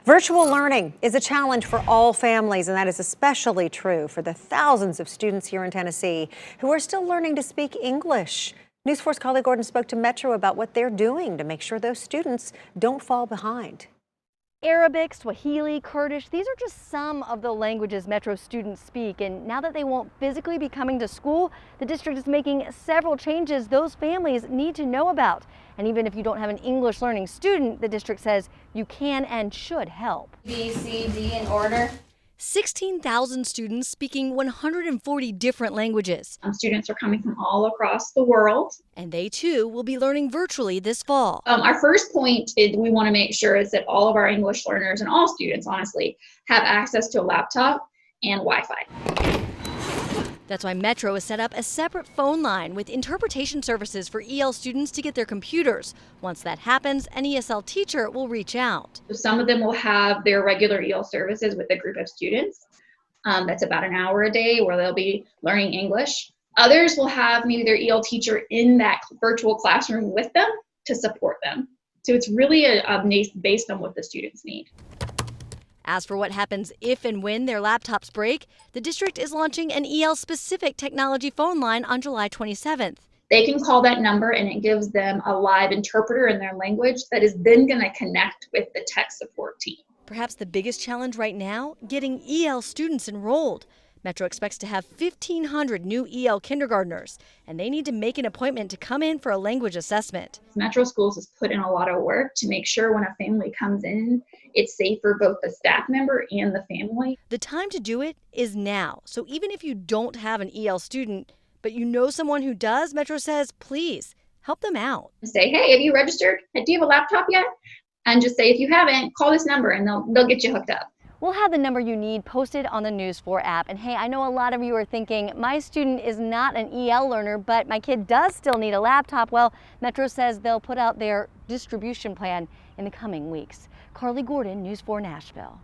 Virtual learning is a challenge for all families, and that is especially true for the thousands of students here in Tennessee who are still learning to speak English. News 4's Carly Gordon spoke to Metro about what they're doing to make sure those students don't fall behind. Arabic, Swahili, Kurdish, these are just some of the languages Metro students speak. And now that they won't physically be coming to school, the district is making several changes those families need to know about. And even if you don't have an English learning student, the district says you can and should help. B, C, D in order. 16,000 students speaking 140 different languages. Students are coming from all across the world. And they too will be learning virtually this fall. Our first point is we want to make sure is that all of our English learners and all students, honestly, have access to a laptop and Wi-Fi. That's why Metro has set up a separate phone line with interpretation services for EL students to get their computers. Once that happens, an ESL teacher will reach out. So some of them will have their regular EL services with a group of students. That's about an hour a day where they'll be learning English. Others will have maybe their EL teacher in that virtual classroom with them to support them. So it's really based on what the students need. As for what happens if and when their laptops break, the district is launching an EL-specific technology phone line on July 27th. They can call that number and it gives them a live interpreter in their language that is then going to connect with the tech support team. Perhaps the biggest challenge right now, getting EL students enrolled. Metro expects to have 1,500 new EL kindergartners, and they need to make an appointment to come in for a language assessment. Metro Schools has put in a lot of work to make sure when a family comes in, it's safe for both the staff member and the family. The time to do it is now. So even if you don't have an EL student, but you know someone who does, Metro says, please help them out. Say, hey, have you registered? Do you have a laptop yet? And just say, if you haven't, call this number and they'll get you hooked up. We'll have the number you need posted on the News 4 app. And hey, I know a lot of you are thinking, my student is not an EL learner, but my kid does still need a laptop. Well, Metro says they'll put out their distribution plan in the coming weeks. Carly Gordon, News 4 Nashville.